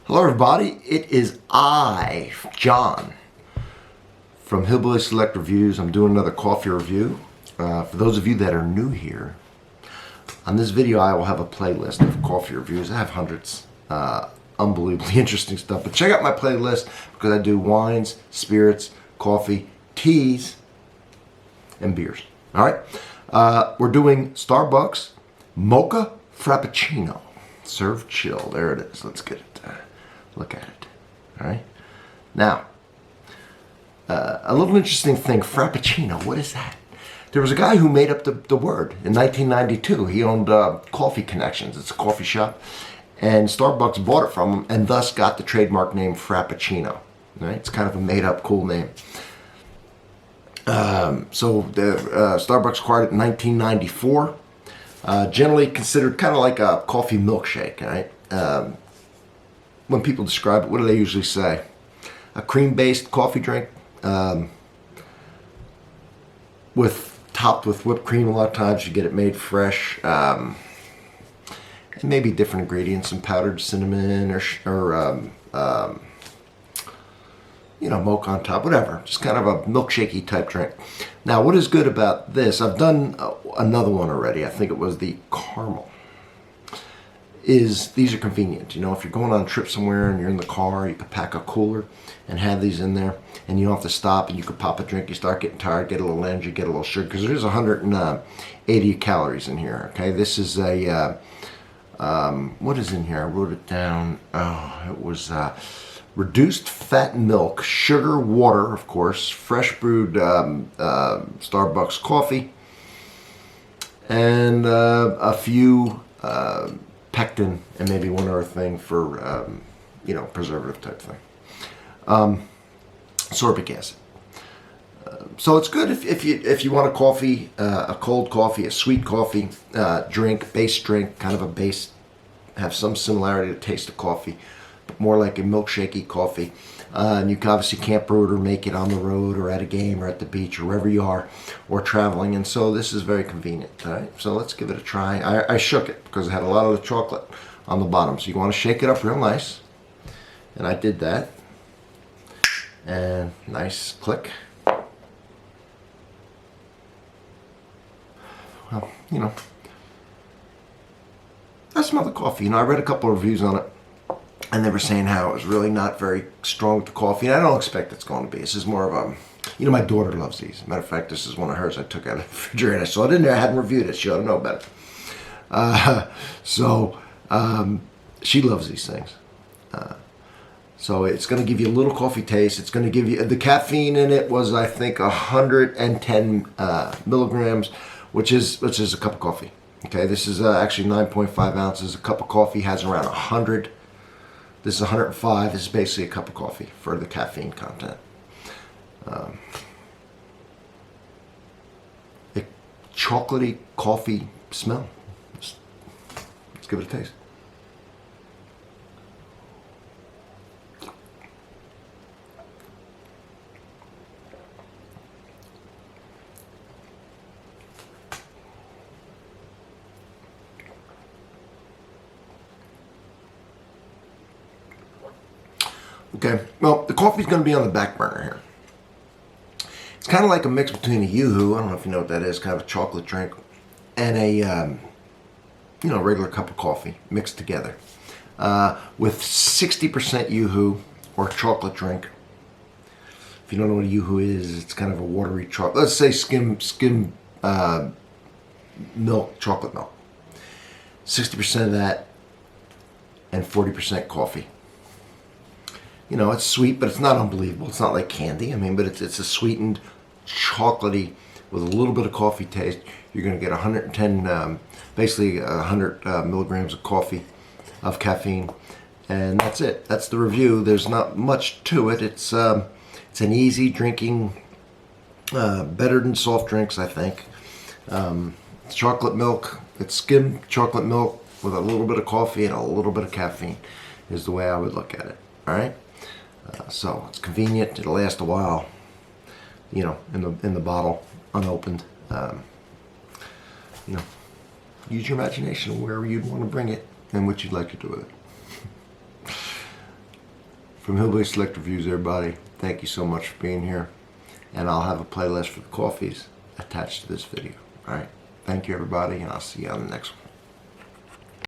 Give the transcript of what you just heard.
Hello everybody, it is I, John, from Hillbilly Select Reviews. I'm doing another coffee review. For those of you that are new here, on this video I will have a playlist of coffee reviews. I have hundreds, unbelievably interesting stuff. But check out my playlist because I do wines, spirits, coffee, teas, and beers. Alright, we're doing Starbucks Mocha Frappuccino. Serve chill. There it is. Let's get it. Look at it. All right. Now, a little interesting thing. Frappuccino. What is that? There was a guy who made up the word in 1992. He owned Coffee Connections. It's a coffee shop, and Starbucks bought it from him, and thus got the trademark name Frappuccino. All right. It's kind of a made-up, cool name. So the Starbucks acquired it in 1994. Generally considered kind of like a coffee milkshake, right? When people describe it, what do they usually say? A cream-based coffee drink topped with whipped cream. A lot of times you get it made fresh, and maybe different ingredients, some powdered cinnamon or mocha on top, whatever. Just kind of a milkshakey type drink. Now, what is good about this, I've done another one already. I think it was the caramel. These are convenient. You know, if you're going on a trip somewhere and you're in the car, you could pack a cooler and have these in there, and you don't have to stop, and you could pop a drink. You start getting tired, get a little energy, get a little sugar, because there's 180 calories in here. Okay, this is a what is in here? I wrote it down. Oh, it was reduced fat milk, sugar, water, of course, fresh brewed Starbucks coffee, and a few pectin and maybe one other thing for preservative type thing. Sorbic acid. So it's good if you want a coffee, a cold coffee, a sweet coffee drink, base drink, kind of a base, have some similarity to taste of coffee, but more like a milkshakey coffee. And you obviously can't brew it or make it on the road or at a game or at the beach or wherever you are or traveling, and so this is very convenient. All right, so let's give it a try. I shook it because it had a lot of the chocolate on the bottom, so you want to shake it up real nice, and I did that. And nice click. Well, I smell the coffee. I read a couple of reviews on it, and they were saying how it was really not very strong with the coffee, and I don't expect it's going to be. This is more of a, my daughter loves these. Matter of fact, this is one of hers I took out of the refrigerator. I saw it in there. I hadn't reviewed it. She ought to know about it. She loves these things. So it's going to give you a little coffee taste. It's going to give you, the caffeine in it was, I think, 110 milligrams, which is a cup of coffee. Okay, this is actually 9.5 ounces. A cup of coffee has around 100. This is 105. This is basically a cup of coffee for the caffeine content. A chocolatey coffee smell. Let's give it a taste. Okay, well, the coffee's going to be on the back burner here. It's kind of like a mix between a Yoo-Hoo, I don't know if you know what that is, kind of a chocolate drink, and a, regular cup of coffee mixed together. With 60% Yoo-Hoo or chocolate drink. If you don't know what a Yoo-Hoo is, it's kind of a watery chocolate. Let's say skim milk, chocolate milk. 60% of that and 40% coffee. It's sweet, but it's not unbelievable. It's not like candy. But it's a sweetened, chocolatey, with a little bit of coffee taste. You're going to get 110, basically 100 milligrams of coffee, of caffeine, and that's it. That's the review. There's not much to it. It's an easy drinking, better than soft drinks, I think. It's chocolate milk. It's skimmed chocolate milk with a little bit of coffee and a little bit of caffeine, is the way I would look at it. All right. So it's convenient. It'll last a while, in the bottle, unopened. Use your imagination wherever you'd want to bring it and what you'd like to do with it. from Hillbilly Select Reviews, everybody. Thank you so much for being here. And I'll have a playlist for the coffees attached to this video. All right. Thank you, everybody, and I'll see you on the next one.